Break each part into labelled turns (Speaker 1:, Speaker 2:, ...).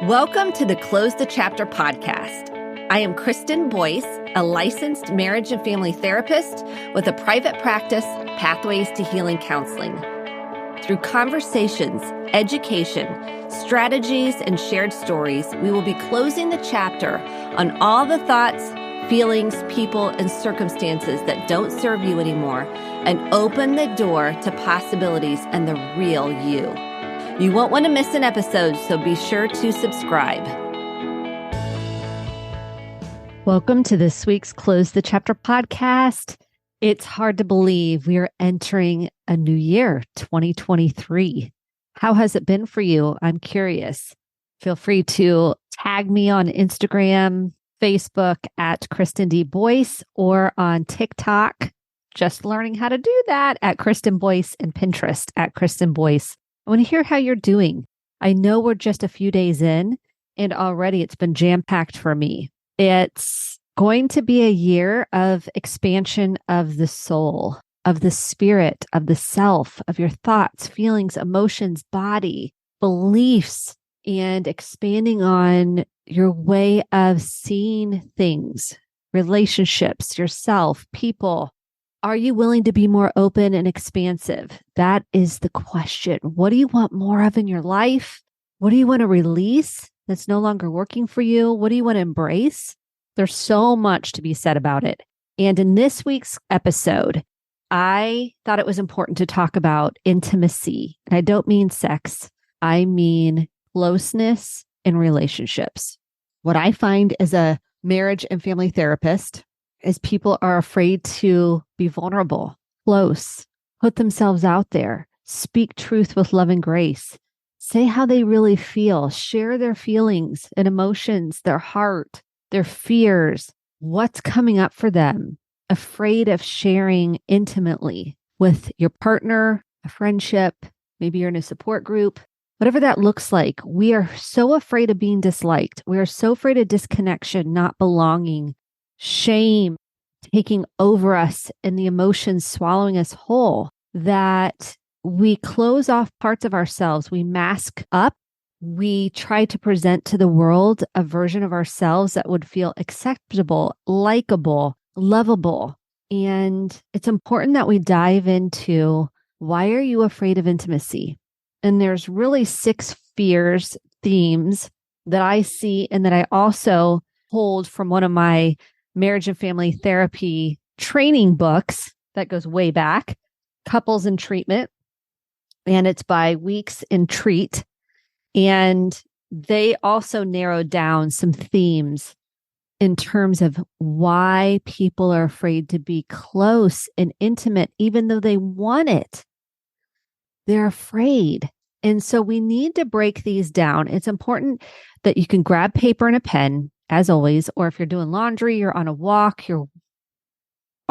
Speaker 1: Welcome to the Close the Chapter podcast. I am Kristen Boyce, a licensed marriage and family therapist with a private practice, Pathways to Healing Counseling. Through conversations, education, strategies, and shared stories, we will be closing the chapter on all the thoughts, feelings, people, and circumstances that don't serve you anymore and open the door to possibilities and the real you. You won't want to miss an episode, so be sure to subscribe. Welcome to this week's Close the Chapter podcast. It's hard to believe we are entering a new year, 2023. How has it been for you? I'm curious. Feel free to tag me on Instagram, Facebook at Kristen D. Boyce, or on TikTok, just learning how to do that, at Kristen Boyce, and Pinterest at Kristen Boyce. I want to hear how you're doing. I know we're just a few days in, and already it's been jam-packed for me. It's going to be a year of expansion of the soul, of the spirit, of the self, of your thoughts, feelings, emotions, body, beliefs, and expanding on your way of seeing things, relationships, yourself, people. Are you willing to be more open and expansive? That is the question. What do you want more of in your life? What do you want to release that's no longer working for you? What do you want to embrace? There's so much to be said about it. And in this week's episode, I thought it was important to talk about intimacy. And I don't mean sex. I mean closeness in relationships. What I find as a marriage and family therapist is people are afraid to be vulnerable, close, put themselves out there, speak truth with love and grace, say how they really feel, share their feelings and emotions, their heart, their fears, what's coming up for them, afraid of sharing intimately with your partner, a friendship, maybe you're in a support group, whatever that looks like. We are so afraid of being disliked. We are so afraid of disconnection, not belonging, shame taking over us, and the emotions swallowing us whole, that we close off parts of ourselves. We mask up. We try to present to the world a version of ourselves that would feel acceptable, likable, lovable. And it's important that we dive into, why are you afraid of intimacy? And there's really 6 fears, themes that I see and that I also hold from one of my marriage and family therapy training books that goes way back, Couples in Treatment. And it's by Weeks in Treat. And they also narrowed down some themes in terms of why people are afraid to be close and intimate, even though they want it. They're afraid. And so we need to break these down. It's important that you can grab paper and a pen, as always, or if you're doing laundry, you're on a walk, you're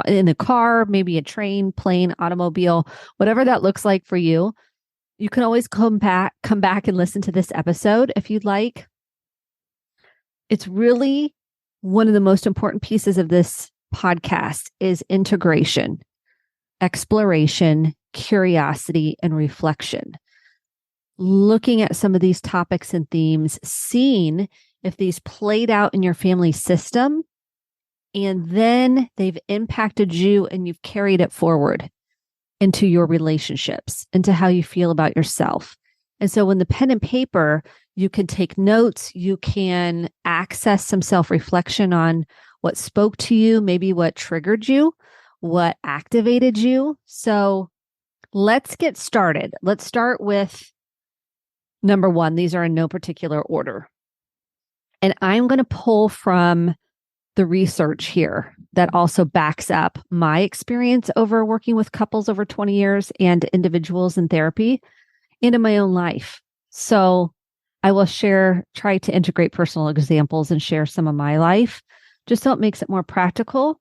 Speaker 1: in a car, maybe a train, plane, automobile, whatever that looks like for you. You can always come back and listen to this episode if you'd like. It's really one of the most important pieces of this podcast is integration, exploration, curiosity, and reflection. Looking at some of these topics and themes, seeing if these played out in your family system, and then they've impacted you and you've carried it forward into your relationships, into how you feel about yourself. And so when the pen and paper, you can take notes, you can access some self-reflection on what spoke to you, maybe what triggered you, what activated you. So let's get started. Let's start with number 1. These are in no particular order. And I'm going to pull from the research here that also backs up my experience over working with couples over 20 years and individuals in therapy and in my own life. So I will try to integrate personal examples and share some of my life, just so it makes it more practical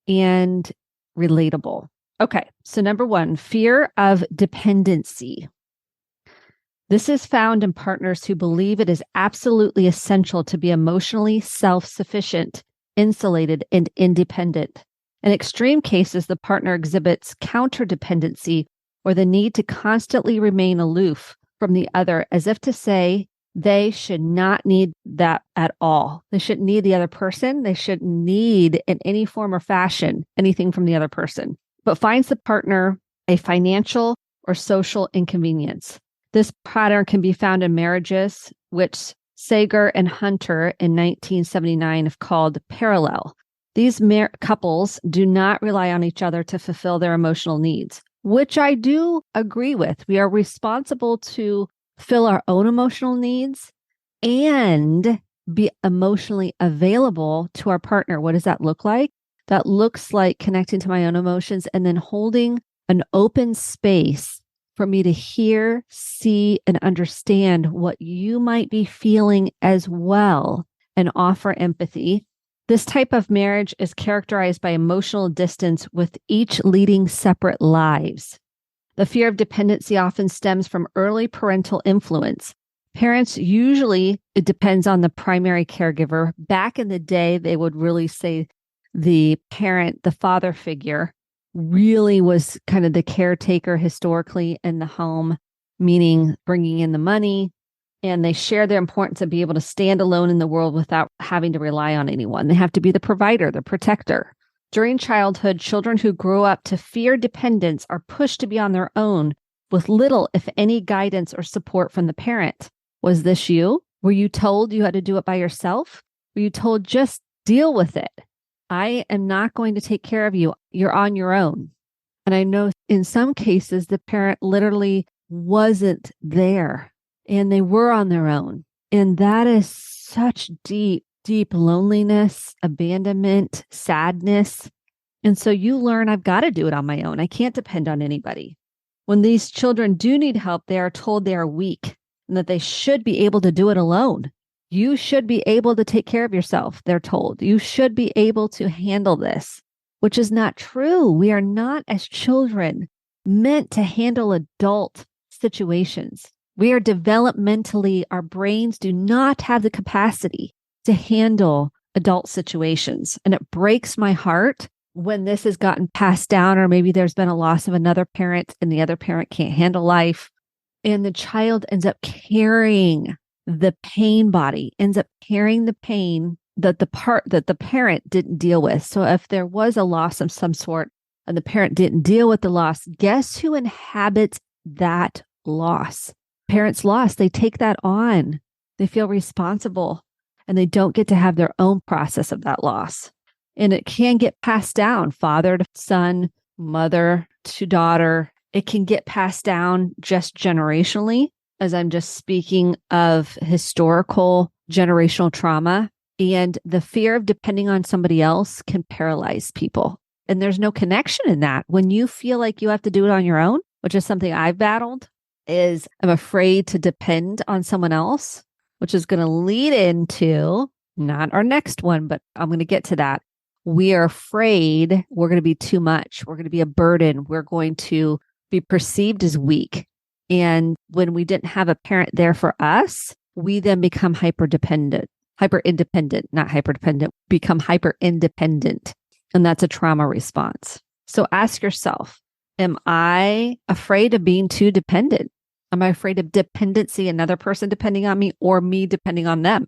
Speaker 1: and relatable. Okay, so number 1, fear of dependency. This is found in partners who believe it is absolutely essential to be emotionally self-sufficient, insulated, and independent. In extreme cases, the partner exhibits counterdependency or the need to constantly remain aloof from the other, as if to say, They should not need that at all. They shouldn't need the other person. They shouldn't need in any form or fashion anything from the other person, but finds the partner a financial or social inconvenience. This pattern can be found in marriages, which Sager and Hunter in 1979 have called parallel. These couples do not rely on each other to fulfill their emotional needs, which I do agree with. We are responsible to fill our own emotional needs and be emotionally available to our partner. What does that look like? That looks like connecting to my own emotions and then holding an open space for me to hear, see, and understand what you might be feeling as well and offer empathy. This type of marriage is characterized by emotional distance with each leading separate lives. The fear of dependency often stems from early parental influence. Parents usually, it depends on the primary caregiver. Back in the day, they would really say the parent, the father figure, really was kind of the caretaker historically in the home, meaning bringing in the money. And they share their importance of being able to stand alone in the world without having to rely on anyone. They have to be the provider, the protector. During childhood, children who grow up to fear dependence are pushed to be on their own with little, if any, guidance or support from the parent. Was this you? Were you told you had to do it by yourself? Were you told just deal with it? I am not going to take care of you. You're on your own. And I know in some cases, the parent literally wasn't there and they were on their own. And that is such deep loneliness, abandonment, sadness. And so you learn I've got to do it on my own. I can't depend on anybody. When these children do need help, they are told they are weak and that they should be able to do it alone. You should be able to take care of yourself, they're told. You should be able to handle this, which is not true. We are not, as children, meant to handle adult situations. We are developmentally, our brains do not have the capacity to handle adult situations. And it breaks my heart when this has gotten passed down, or maybe there's been a loss of another parent and the other parent can't handle life. And the child ends up carrying the pain body, ends up carrying the pain that the parent didn't deal with. So if there was a loss of some sort and the parent didn't deal with the loss, guess who inhabits that loss? Parents lost. They take that on. They feel responsible and they don't get to have their own process of that loss. And it can get passed down, father to son, mother to daughter. It can get passed down just generationally, as I'm just speaking of historical generational trauma. And the fear of depending on somebody else can paralyze people. And there's no connection in that. When you feel like you have to do it on your own, which is something I've battled, is I'm afraid to depend on someone else, which is going to lead into not our next one, but I'm going to get to that. We are afraid we're going to be too much. We're going to be a burden. We're going to be perceived as weak. And when we didn't have a parent there for us, we then become hyper independent, not hyper dependent, become hyper independent. And that's a trauma response. So ask yourself, am I afraid of being too dependent? Am I afraid of dependency, another person depending on me or me depending on them?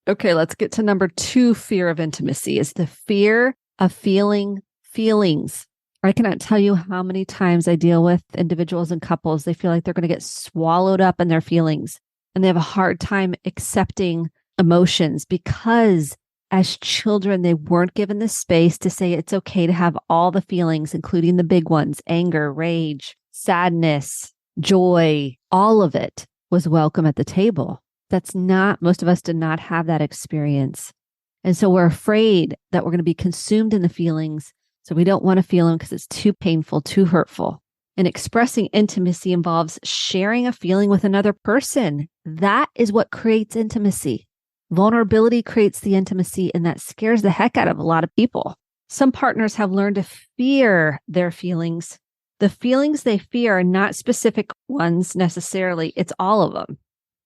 Speaker 1: Okay, let's get to number 2, fear of intimacy is the fear of feeling feelings. I cannot tell you how many times I deal with individuals and couples. They feel like they're going to get swallowed up in their feelings and they have a hard time accepting emotions because as children, they weren't given the space to say it's okay to have all the feelings, including the big ones, anger, rage, sadness, joy, all of it was welcome at the table. Most of us did not have that experience. And so we're afraid that we're going to be consumed in the feelings. So we don't want to feel them because it's too painful, too hurtful. And expressing intimacy involves sharing a feeling with another person. That is what creates intimacy. Vulnerability creates the intimacy, and that scares the heck out of a lot of people. Some partners have learned to fear their feelings. The feelings they fear are not specific ones necessarily. It's all of them.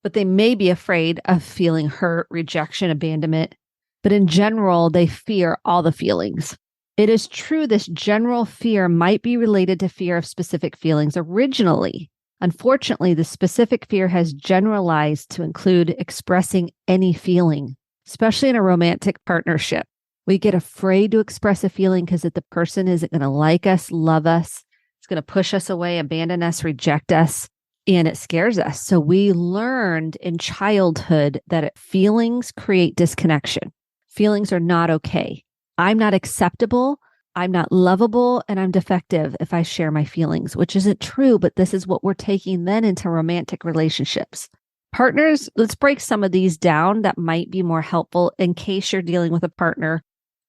Speaker 1: But they may be afraid of feeling hurt, rejection, abandonment. But in general, they fear all the feelings. It is true this general fear might be related to fear of specific feelings originally, Unfortunately, the specific fear has generalized to include expressing any feeling, especially in a romantic partnership. We get afraid to express a feeling because the person isn't going to like us, love us. It's going to push us away, abandon us, reject us, and it scares us. So we learned in childhood that feelings create disconnection. Feelings are not okay. I'm not acceptable. I'm not lovable, and I'm defective if I share my feelings, which isn't true, but this is what we're taking then into romantic relationships. Partners, let's break some of these down that might be more helpful in case you're dealing with a partner,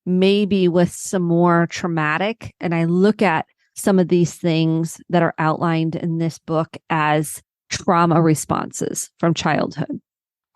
Speaker 1: maybe with some more traumatic. And I look at some of these things that are outlined in this book as trauma responses from childhood.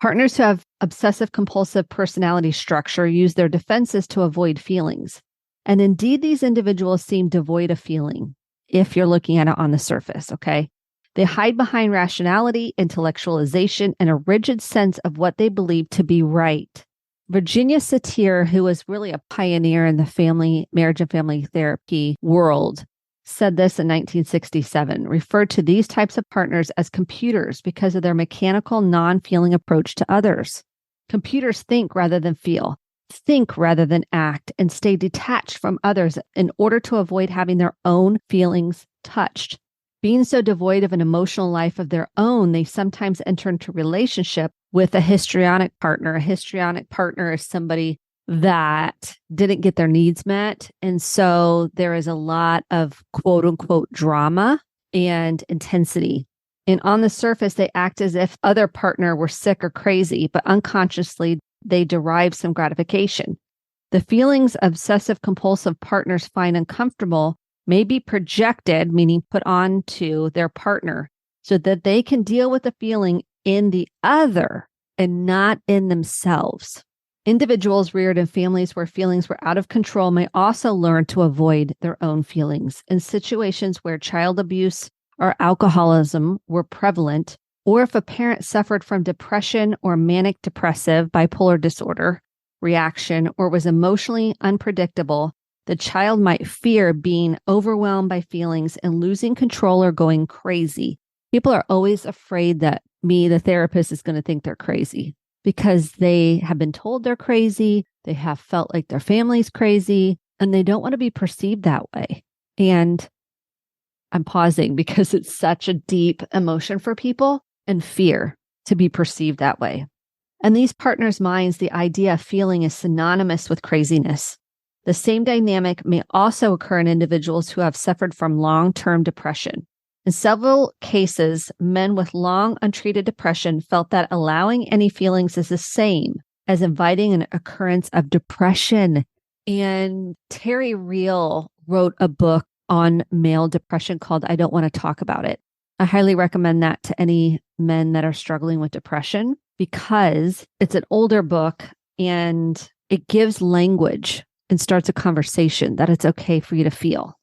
Speaker 1: Partners who have obsessive compulsive personality structure use their defenses to avoid feelings. And indeed, these individuals seem devoid of feeling if you're looking at it on the surface, okay? They hide behind rationality, intellectualization, and a rigid sense of what they believe to be right. Virginia Satir, who was really a pioneer in the marriage and family therapy world, said this in 1967, referred to these types of partners as computers because of their mechanical, non-feeling approach to others. Computers think rather than feel, think rather than act, and stay detached from others in order to avoid having their own feelings touched. Being so devoid of an emotional life of their own, they sometimes enter into relationship with a histrionic partner. A histrionic partner is somebody that didn't get their needs met. And so there is a lot of quote unquote drama and intensity. And on the surface, they act as if other partner were sick or crazy, but unconsciously they derive some gratification. The feelings obsessive compulsive partners find uncomfortable may be projected, meaning put onto their partner, so that they can deal with the feeling in the other and not in themselves. Individuals reared in families where feelings were out of control may also learn to avoid their own feelings. In situations where child abuse or alcoholism were prevalent, or if a parent suffered from depression or manic depressive bipolar disorder reaction or was emotionally unpredictable, the child might fear being overwhelmed by feelings and losing control or going crazy. People are always afraid that me, the therapist, is going to think they're crazy because they have been told they're crazy. They have felt like their family's crazy, and they don't want to be perceived that way. And I'm pausing because it's such a deep emotion for people and fear to be perceived that way. And these partners' minds, the idea of feeling is synonymous with craziness. The same dynamic may also occur in individuals who have suffered from long-term depression. In several cases, men with long untreated depression felt that allowing any feelings is the same as inviting an occurrence of depression. And Terry Real wrote a book on male depression called I Don't Want to Talk About It. I highly recommend that to any men that are struggling with depression because it's an older book and it gives language and starts a conversation that it's okay for you to feel.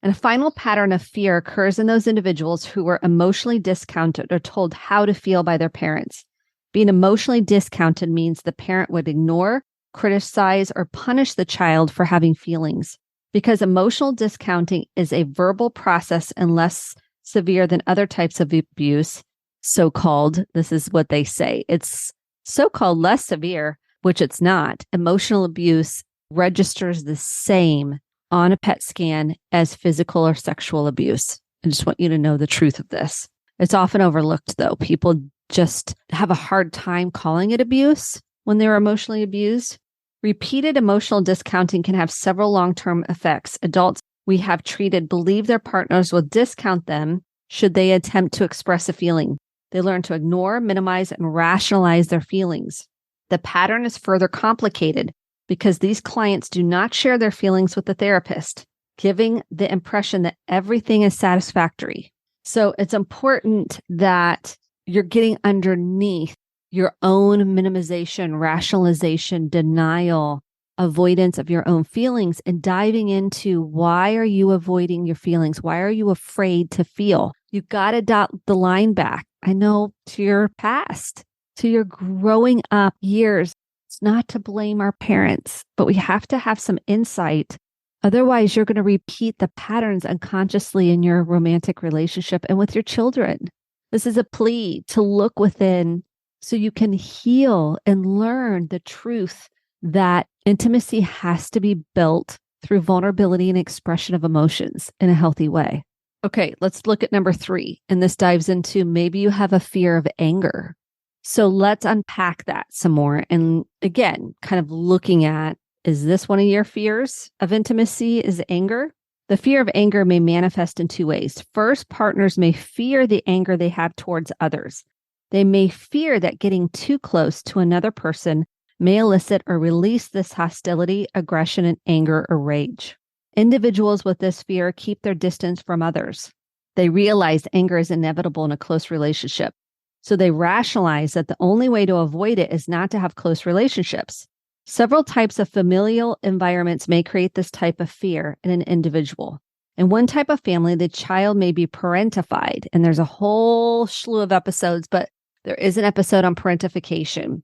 Speaker 1: And a final pattern of fear occurs in those individuals who were emotionally discounted or told how to feel by their parents. Being emotionally discounted means the parent would ignore, criticize, or punish the child for having feelings. Because emotional discounting is a verbal process and less severe than other types of abuse, so-called, this is what they say, it's so-called less severe, which it's not. Emotional abuse registers the same on a PET scan as physical or sexual abuse. I just want you to know the truth of this. It's often overlooked, though. People just have a hard time calling it abuse when they're emotionally abused. Repeated emotional discounting can have several long-term effects. Adults we have treated believe their partners will discount them should they attempt to express a feeling. They learn to ignore, minimize, and rationalize their feelings. The pattern is further complicated because these clients do not share their feelings with the therapist, giving the impression that everything is satisfactory. So it's important that you're getting underneath your own minimization, rationalization, denial, avoidance of your own feelings, and diving into why are you avoiding your feelings? Why are you afraid to feel? You've got to dot the line back. I know, to your past, to your growing up years. It's not to blame our parents, but we have to have some insight. Otherwise, you're going to repeat the patterns unconsciously in your romantic relationship and with your children. This is a plea to look within so you can heal and learn the truth that intimacy has to be built through vulnerability and expression of emotions in a healthy way. Okay, let's look at number 3. And this dives into maybe you have a fear of anger. So let's unpack that some more. And again, kind of looking at, is this one of your fears of intimacy is anger? The fear of anger may manifest in 2 ways. First, partners may fear the anger they have towards others. They may fear that getting too close to another person may elicit or release this hostility, aggression, and anger or rage. Individuals with this fear keep their distance from others. They realize anger is inevitable in a close relationship. So they rationalize that the only way to avoid it is not to have close relationships. Several types of familial environments may create this type of fear in an individual. In one type of family, the child may be parentified, and there's a whole slew of episodes, but there is an episode on parentification.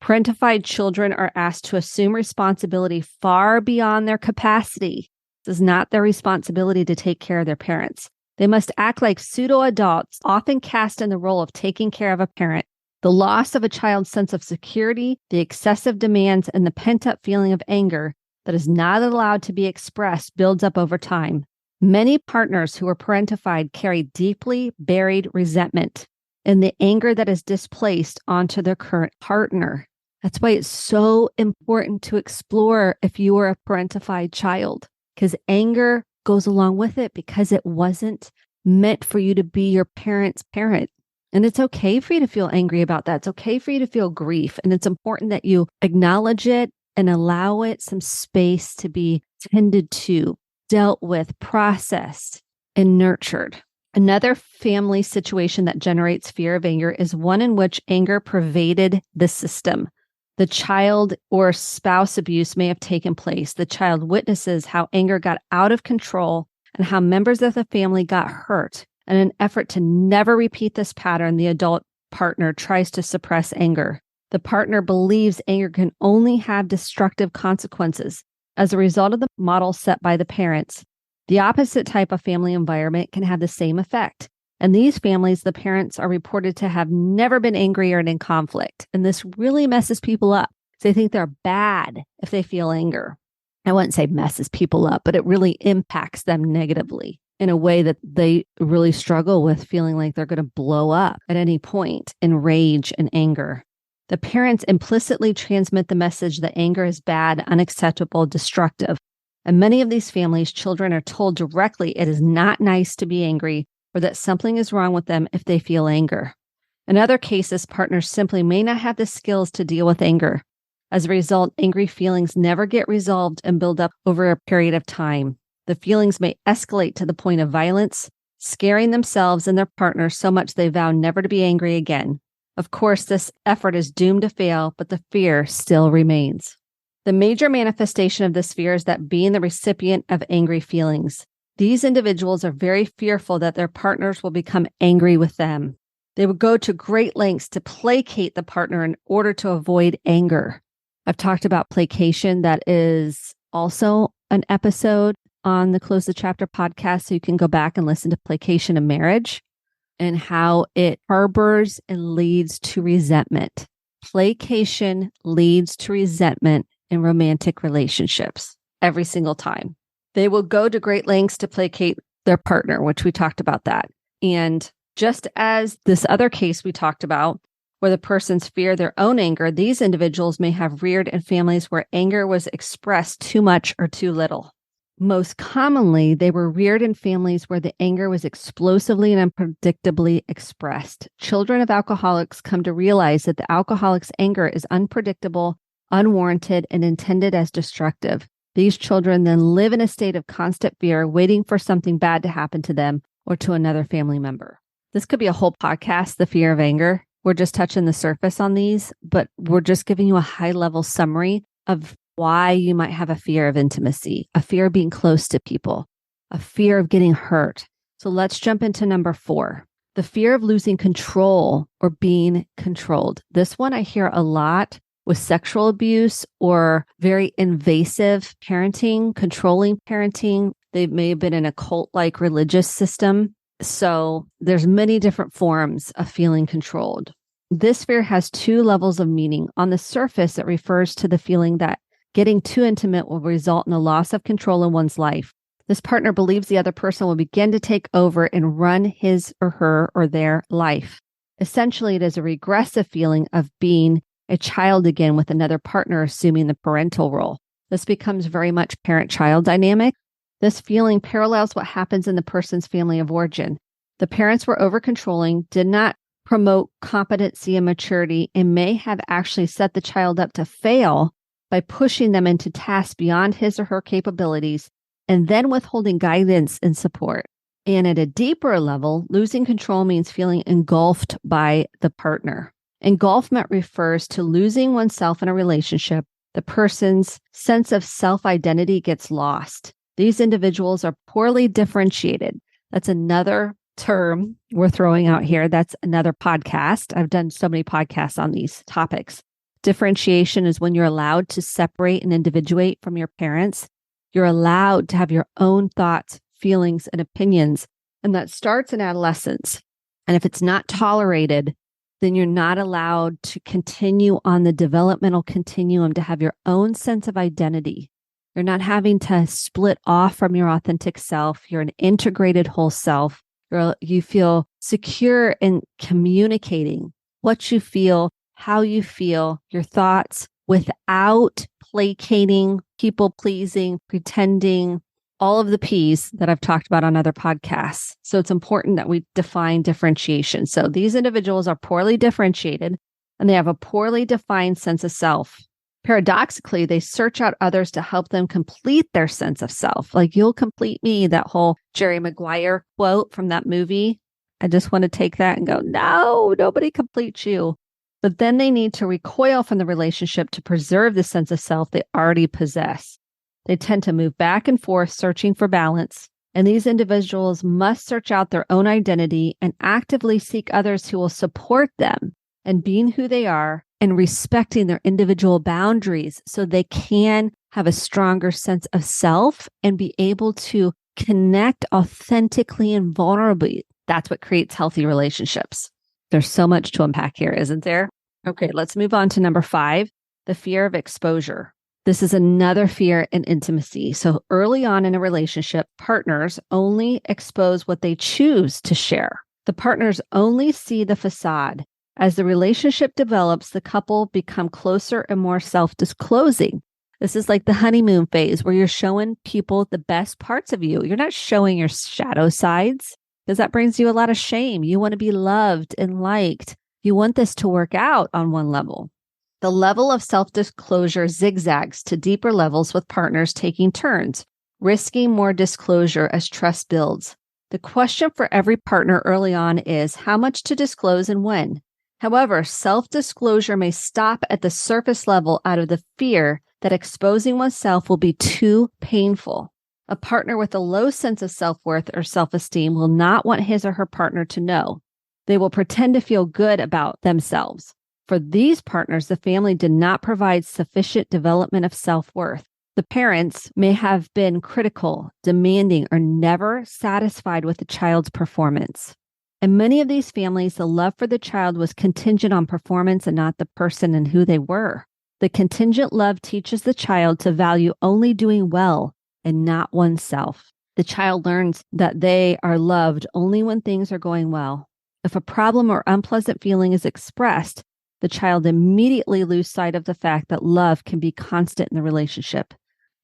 Speaker 1: Parentified children are asked to assume responsibility far beyond their capacity. It is not their responsibility to take care of their parents. They must act like pseudo-adults, often cast in the role of taking care of a parent. The loss of a child's sense of security, the excessive demands, and the pent-up feeling of anger that is not allowed to be expressed builds up over time. Many partners who are parentified carry deeply buried resentment and the anger that is displaced onto their current partner. That's why it's so important to explore if you are a parentified child, because anger goes along with it because it wasn't meant for you to be your parent's parent. And it's okay for you to feel angry about that. It's okay for you to feel grief. And it's important that you acknowledge it and allow it some space to be tended to, dealt with, processed, and nurtured. Another family situation that generates fear of anger is one in which anger pervaded the system. The child or spouse abuse may have taken place. The child witnesses how anger got out of control and how members of the family got hurt. In an effort to never repeat this pattern, the adult partner tries to suppress anger. The partner believes anger can only have destructive consequences as a result of the model set by the parents. The opposite type of family environment can have the same effect. In these families, the parents are reported to have never been angry or in conflict. And this really messes people up. They think they're bad if they feel anger. I wouldn't say messes people up, but it really impacts them negatively in a way that they really struggle with feeling like they're going to blow up at any point in rage and anger. The parents implicitly transmit the message that anger is bad, unacceptable, destructive. In many of these families, children are told directly it is not nice to be angry or that something is wrong with them if they feel anger. In other cases, partners simply may not have the skills to deal with anger. As a result, angry feelings never get resolved and build up over a period of time. The feelings may escalate to the point of violence, scaring themselves and their partner so much they vow never to be angry again. Of course, this effort is doomed to fail, but the fear still remains. The major manifestation of this fear is that being the recipient of angry feelings. These individuals are very fearful that their partners will become angry with them. They will go to great lengths to placate the partner in order to avoid anger. I've talked about placation. That is also an episode on the Close the Chapter podcast, so you can go back and listen to placation in marriage and how it harbors and leads to resentment. Placation leads to resentment in romantic relationships every single time. They will go to great lengths to placate their partner, which we talked about that. And just as this other case we talked about, where the persons fear their own anger, these individuals may have reared in families where anger was expressed too much or too little. Most commonly, they were reared in families where the anger was explosively and unpredictably expressed. Children of alcoholics come to realize that the alcoholic's anger is unpredictable, unwarranted, and intended as destructive. These children then live in a state of constant fear, waiting for something bad to happen to them or to another family member. This could be a whole podcast, the fear of anger. We're just touching the surface on these, but we're just giving you a high-level summary of why you might have a fear of intimacy, a fear of being close to people, a fear of getting hurt. So let's jump into number 4, the fear of losing control or being controlled. This one I hear a lot with sexual abuse or very invasive parenting, controlling parenting. They may have been in a cult-like religious system So there's many different forms of feeling controlled. This fear has two levels of meaning. On the surface, it refers to the feeling that getting too intimate will result in a loss of control in one's life. This partner believes the other person will begin to take over and run his or her or their life. Essentially, it is a regressive feeling of being a child again with another partner assuming the parental role. This becomes very much parent-child dynamic. This feeling parallels what happens in the person's family of origin. The parents were over-controlling, did not promote competency and maturity, and may have actually set the child up to fail by pushing them into tasks beyond his or her capabilities and then withholding guidance and support. And at a deeper level, losing control means feeling engulfed by the partner. Engulfment refers to losing oneself in a relationship. The person's sense of self-identity gets lost. These individuals are poorly differentiated. That's another term we're throwing out here. That's another podcast. I've done so many podcasts on these topics. Differentiation is when you're allowed to separate and individuate from your parents. You're allowed to have your own thoughts, feelings, and opinions. And that starts in adolescence. And if it's not tolerated, then you're not allowed to continue on the developmental continuum to have your own sense of identity. You're not having to split off from your authentic self. You're an integrated whole self. You feel secure in communicating what you feel, how you feel, your thoughts without placating, people pleasing, pretending, all of the P's that I've talked about on other podcasts. So it's important that we define differentiation. So these individuals are poorly differentiated and they have a poorly defined sense of self. Paradoxically, they search out others to help them complete their sense of self. Like, you'll complete me, that whole Jerry Maguire quote from that movie. I just want to take that and go, no, nobody completes you. But then they need to recoil from the relationship to preserve the sense of self they already possess. They tend to move back and forth, searching for balance. And these individuals must search out their own identity and actively seek others who will support them and being who they are and respecting their individual boundaries so they can have a stronger sense of self and be able to connect authentically and vulnerably. That's what creates healthy relationships. There's so much to unpack here, isn't there? Okay, let's move on to number 5, the fear of exposure. This is another fear in intimacy. So early on in a relationship, partners only expose what they choose to share. The partners only see the facade. As the relationship develops, the couple become closer and more self-disclosing. This is like the honeymoon phase where you're showing people the best parts of you. You're not showing your shadow sides because that brings you a lot of shame. You want to be loved and liked. You want this to work out on one level. The level of self-disclosure zigzags to deeper levels with partners taking turns, risking more disclosure as trust builds. The question for every partner early on is how much to disclose and when. However, self-disclosure may stop at the surface level out of the fear that exposing oneself will be too painful. A partner with a low sense of self-worth or self-esteem will not want his or her partner to know. They will pretend to feel good about themselves. For these partners, the family did not provide sufficient development of self-worth. The parents may have been critical, demanding, or never satisfied with the child's performance. In many of these families, the love for the child was contingent on performance and not the person and who they were. The contingent love teaches the child to value only doing well and not oneself. The child learns that they are loved only when things are going well. If a problem or unpleasant feeling is expressed, the child immediately loses sight of the fact that love can be constant in the relationship.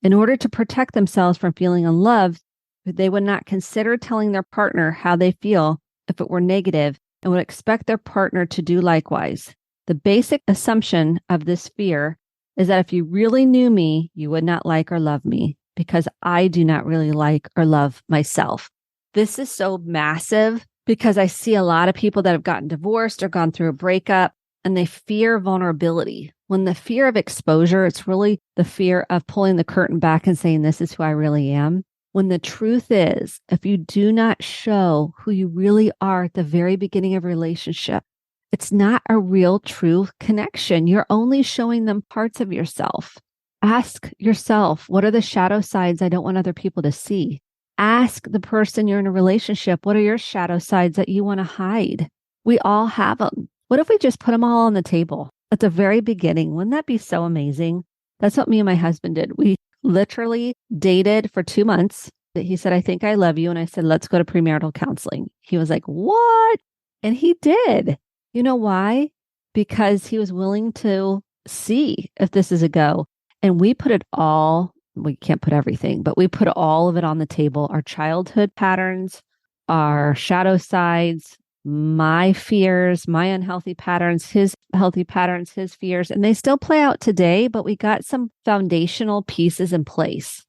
Speaker 1: In order to protect themselves from feeling unloved, they would not consider telling their partner how they feel if it were negative and would expect their partner to do likewise. The basic assumption of this fear is that if you really knew me, you would not like or love me because I do not really like or love myself. This is so massive because I see a lot of people that have gotten divorced or gone through a breakup and they fear vulnerability. When the fear of exposure, it's really the fear of pulling the curtain back and saying, this is who I really am. When the truth is, if you do not show who you really are at the very beginning of a relationship, it's not a real, true connection. You're only showing them parts of yourself. Ask yourself, what are the shadow sides I don't want other people to see? Ask the person you're in a relationship, what are your shadow sides that you want to hide? We all have them. What if we just put them all on the table at the very beginning? Wouldn't that be so amazing? That's what me and my husband did. We literally dated for 2 months. He said, I think I love you. And I said, let's go to premarital counseling. He was like, what? And he did. You know why? Because he was willing to see if this is a go. And we put it all, we can't put everything, but we put all of it on the table. Our childhood patterns, our shadow sides, my fears, my unhealthy patterns, his healthy patterns, his fears, and they still play out today, but we got some foundational pieces in place.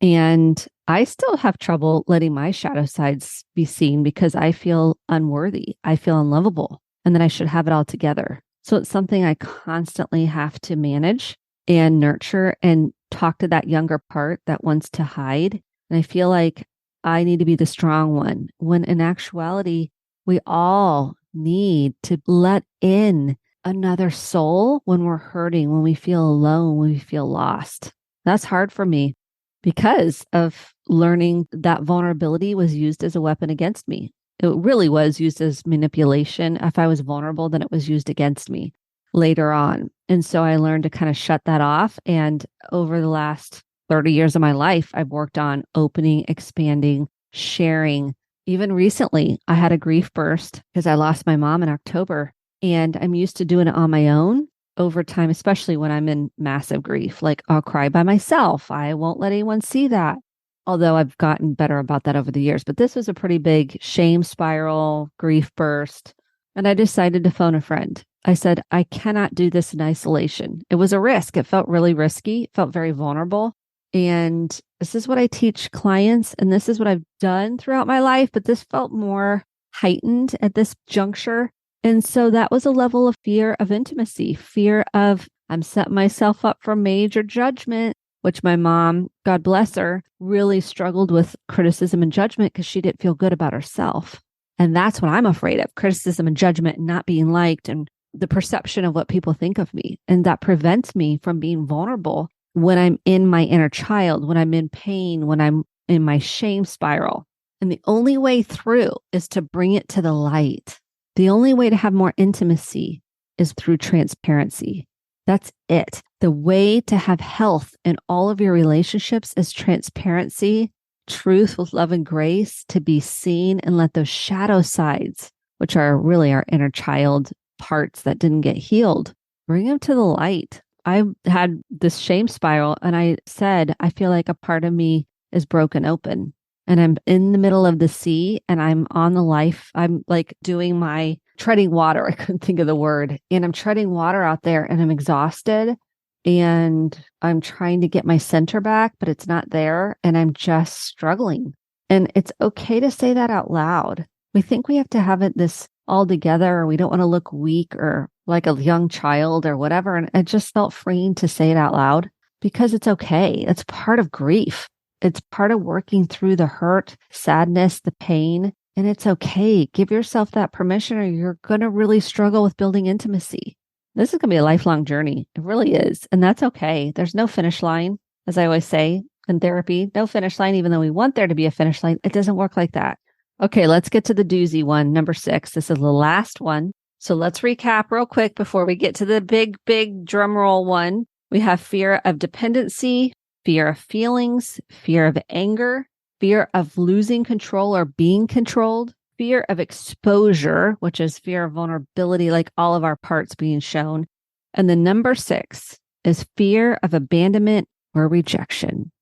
Speaker 1: And I still have trouble letting my shadow sides be seen because I feel unworthy. I feel unlovable and that I should have it all together. So it's something I constantly have to manage and nurture and talk to that younger part that wants to hide. And I feel like I need to be the strong one when in actuality, we all need to let in another soul when we're hurting, when we feel alone, when we feel lost. That's hard for me because of learning that vulnerability was used as a weapon against me. It really was used as manipulation. If I was vulnerable, then it was used against me later on. And so I learned to kind of shut that off. And over the last 30 years of my life, I've worked on opening, expanding, sharing. Even recently, I had a grief burst because I lost my mom in October. And I'm used to doing it on my own over time, especially when I'm in massive grief. Like I'll cry by myself. I won't let anyone see that. Although I've gotten better about that over the years. But this was a pretty big shame spiral, grief burst. And I decided to phone a friend. I said, I cannot do this in isolation. It was a risk. It felt really risky. It felt very vulnerable. And this is what I teach clients. And this is what I've done throughout my life. But this felt more heightened at this juncture. And so that was a level of fear of intimacy, fear of I'm setting myself up for major judgment, which my mom, God bless her, really struggled with criticism and judgment because she didn't feel good about herself. And that's what I'm afraid of, criticism and judgment and not being liked and the perception of what people think of me. And that prevents me from being vulnerable when I'm in my inner child, when I'm in pain, when I'm in my shame spiral. And the only way through is to bring it to the light. The only way to have more intimacy is through transparency. That's it. The way to have health in all of your relationships is transparency, truth with love and grace, to be seen and let those shadow sides, which are really our inner child parts that didn't get healed, bring them to the light. I had this shame spiral and I said, I feel like a part of me is broken open. And I'm in the middle of the sea and I'm on the life. I'm like doing my treading water. I couldn't think of the word. And I'm treading water out there and I'm exhausted and I'm trying to get my center back, but it's not there. And I'm just struggling. And it's okay to say that out loud. We think we have to have it this all together, or we don't want to look weak or like a young child or whatever. And it just felt freeing to say it out loud because it's okay. It's part of grief. It's part of working through the hurt, sadness, the pain, and it's okay. Give yourself that permission or you're going to really struggle with building intimacy. This is going to be a lifelong journey. It really is. And that's okay. There's no finish line, as I always say in therapy, no finish line, even though we want there to be a finish line. It doesn't work like that. Okay, let's get to the doozy one, number 6. This is the last one. So let's recap real quick before we get to the big drum roll one. We have fear of dependency, fear of feelings, fear of anger, fear of losing control or being controlled, fear of exposure, which is fear of vulnerability, like all of our parts being shown. And the number 6 is fear of abandonment or rejection.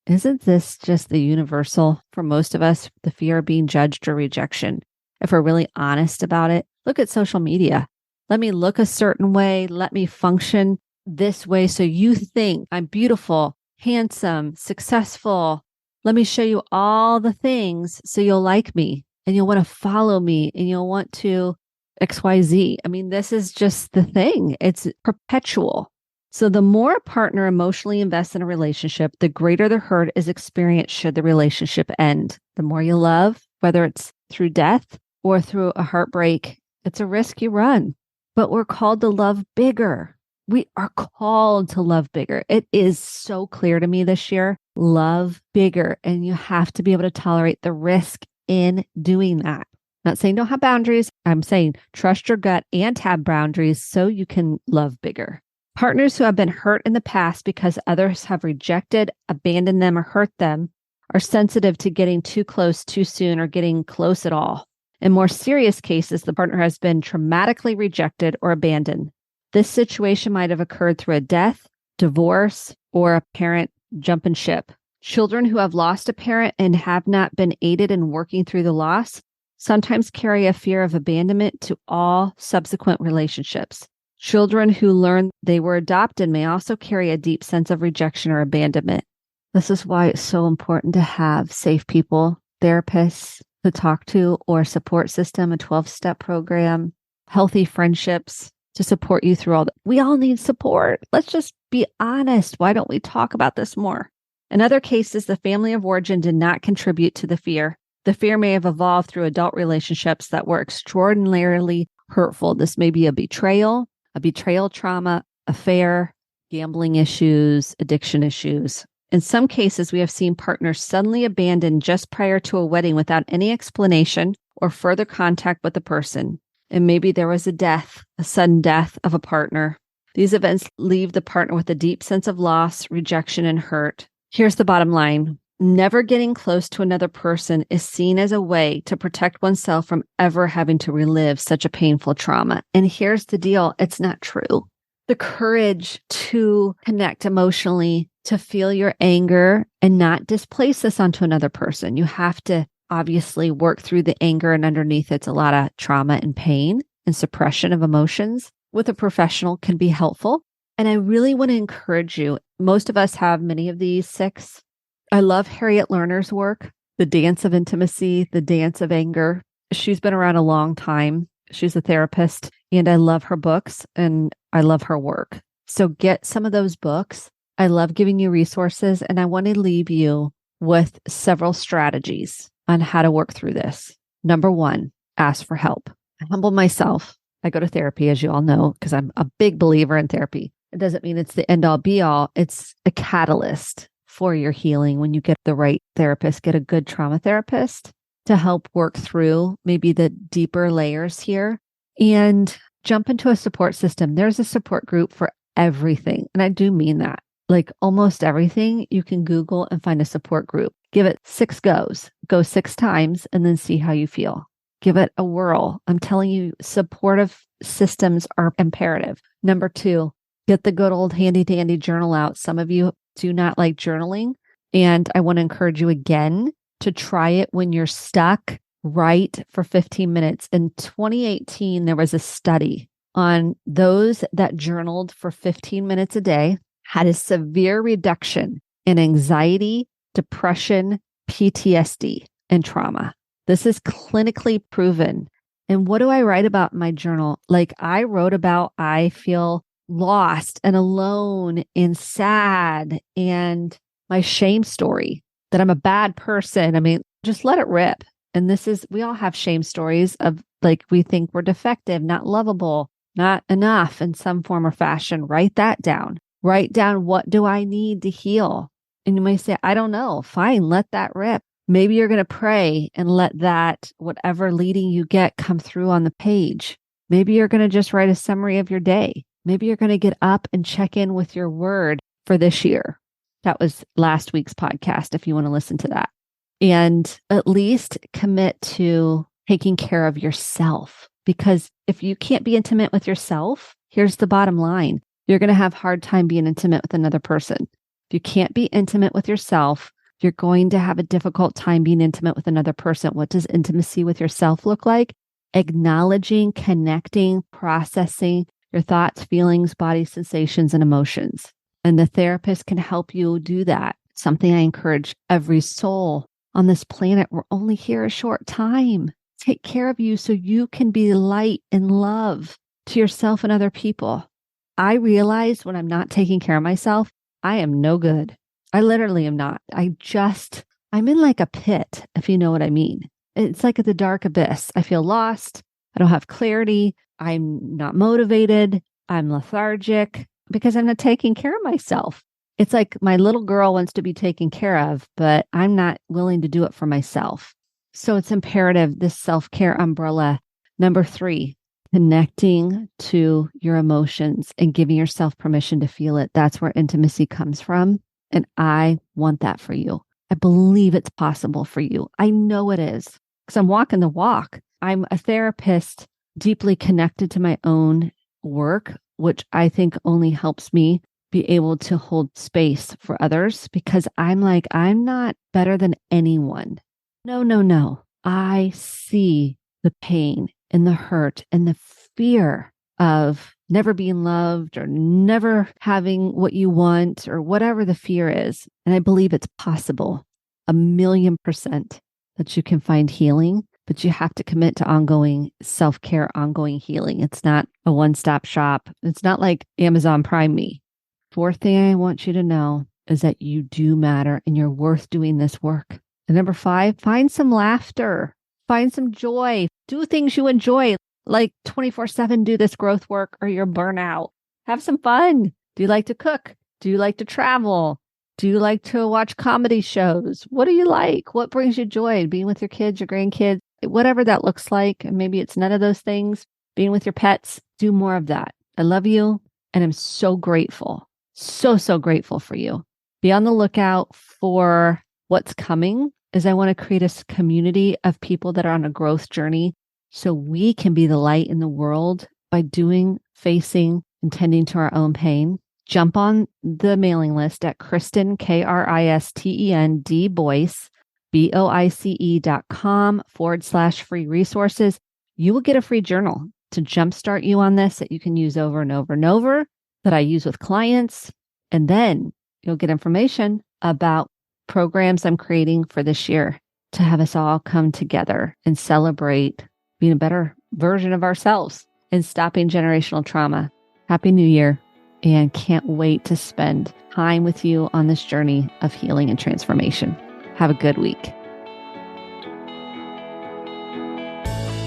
Speaker 1: Isn't this just the universal for most of us, the fear of being judged or rejection? If we're really honest about it, look at social media. Let me look a certain way. Let me function this way so you think I'm beautiful, handsome, successful. Let me show you all the things so you'll like me and you'll want to follow me and you'll want to XYZ. I mean, this is just the thing. It's perpetual. So the more a partner emotionally invests in a relationship, the greater the hurt is experienced should the relationship end. The more you love, whether it's through death or through a heartbreak, it's a risk you run. But we're called to love bigger, We are called to love bigger. It is so clear to me this year. Love bigger. And you have to be able to tolerate the risk in doing that. Not saying don't have boundaries. I'm saying trust your gut and have boundaries so you can love bigger. Partners who have been hurt in the past because others have rejected, abandoned them, or hurt them are sensitive to getting too close too soon or getting close at all. In more serious cases, the partner has been traumatically rejected or abandoned. This situation might have occurred through a death, divorce, or a parent jumping ship. Children who have lost a parent and have not been aided in working through the loss sometimes carry a fear of abandonment to all subsequent relationships. Children who learn they were adopted may also carry a deep sense of rejection or abandonment. This is why it's so important to have safe people, therapists to talk to, or a support system, a 12-step program, healthy friendships to support you through all that. We all need support. Let's just be honest. Why don't we talk about this more? In other cases, the family of origin did not contribute to the fear. The fear may have evolved through adult relationships that were extraordinarily hurtful. This may be a betrayal trauma, affair, gambling issues, addiction issues. In some cases, we have seen partners suddenly abandoned just prior to a wedding without any explanation or further contact with the person. And maybe there was a sudden death of a partner. These events leave the partner with a deep sense of loss, rejection, and hurt. Here's the bottom line. Never getting close to another person is seen as a way to protect oneself from ever having to relive such a painful trauma. And here's the deal. It's not true. The courage to connect emotionally, to feel your anger and not displace this onto another person. You have to obviously work through the anger, and underneath it's a lot of trauma and pain and suppression of emotions. With a professional can be helpful. And I really want to encourage you. Most of us have many of these 6. I love Harriet Lerner's work, The Dance of Intimacy, The Dance of Anger. She's been around a long time. She's a therapist, and I love her books and I love her work. So get some of those books. I love giving you resources, and I want to leave you with several strategies on how to work through this. Number 1, ask for help. I humble myself. I go to therapy, as you all know, because I'm a big believer in therapy. It doesn't mean it's the end all be all. It's a catalyst for your healing. When you get the right therapist, get a good trauma therapist to help work through maybe the deeper layers here, and jump into a support system. There's a support group for everything. And I do mean that. Like almost everything, you can Google and find a support group. Give it 6 goes. Go 6 times and then see how you feel. Give it a whirl. I'm telling you, supportive systems are imperative. Number 2, get the good old handy dandy journal out. Some of you do not like journaling. And I want to encourage you again to try it when you're stuck. Write for 15 minutes. In 2018, there was a study on those that journaled for 15 minutes a day had a severe reduction in anxiety, depression, PTSD, and trauma. This is clinically proven. And what do I write about in my journal? Like I wrote about, I feel lost and alone and sad, and my shame story that I'm a bad person. I mean, just let it rip. And this is, we all have shame stories of like, we think we're defective, not lovable, not enough in some form or fashion. Write that down. Write down, what do I need to heal? And you may say, I don't know. Fine, let that rip. Maybe you're going to pray and let that, whatever leading you get, come through on the page. Maybe you're going to just write a summary of your day. Maybe you're going to get up and check in with your word for this year. That was last week's podcast, if you want to listen to that. And at least commit to taking care of yourself. Because if you can't be intimate with yourself, here's the bottom line. You're going to have a hard time being intimate with another person. If you can't be intimate with yourself, you're going to have a difficult time being intimate with another person. What does intimacy with yourself look like? Acknowledging, connecting, processing your thoughts, feelings, body sensations, and emotions. And the therapist can help you do that. Something I encourage every soul on this planet. We're only here a short time. Take care of you so you can be light and love to yourself and other people. I realize when I'm not taking care of myself, I am no good. I literally am not. I'm in like a pit, if you know what I mean. It's like the dark abyss. I feel lost. I don't have clarity. I'm not motivated. I'm lethargic. because I'm not taking care of myself. It's like my little girl wants to be taken care of, but I'm not willing to do it for myself. So it's imperative, this self-care umbrella. Number 3, connecting to your emotions and giving yourself permission to feel it. That's where intimacy comes from. And I want that for you. I believe it's possible for you. I know it is because I'm walking the walk. I'm a therapist, deeply connected to my own work, which I think only helps me be able to hold space for others because I'm like, I'm not better than anyone. No, no, no. I see the pain and the hurt and the fear of never being loved or never having what you want or whatever the fear is. And I believe it's possible 1,000,000% that you can find healing, but you have to commit to ongoing self-care, ongoing healing. It's not a one-stop shop. It's not like Amazon Prime Me. 4th thing I want you to know is that you do matter and you're worth doing this work. And number 5, find some laughter, find some joy, do things you enjoy, like 24/7 do this growth work or you're burnout. Have some fun. Do you like to cook? Do you like to travel? Do you like to watch comedy shows? What do you like? What brings you joy? Being with your kids, your grandkids, whatever that looks like. And maybe it's none of those things. Being with your pets, do more of that. I love you and I'm so grateful. So grateful for you. Be on the lookout for what's coming, as I want to create a community of people that are on a growth journey so we can be the light in the world by doing, facing, and tending to our own pain. Jump on the mailing list at Kristen, Kristen, D Boyce, BOICE.com/free resources. You will get a free journal to jumpstart you on this that you can use over and over and over, that I use with clients. And then you'll get information about programs I'm creating for this year to have us all come together and celebrate being a better version of ourselves and stopping generational trauma. Happy New Year, and can't wait to spend time with you on this journey of healing and transformation. Have a good week.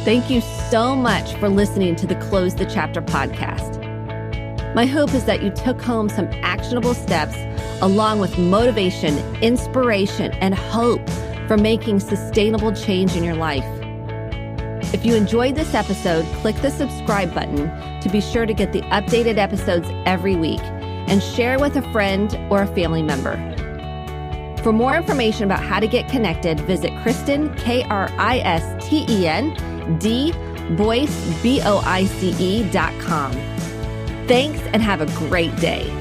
Speaker 1: Thank you so much for listening to the Close the Chapter podcast. My hope is that you took home some actionable steps along with motivation, inspiration, and hope for making sustainable change in your life. If you enjoyed this episode, click the subscribe button to be sure to get the updated episodes every week and share with a friend or a family member. For more information about how to get connected, visit Kristen, Kristen, D Boyce, BOICE.com. Thanks and have a great day.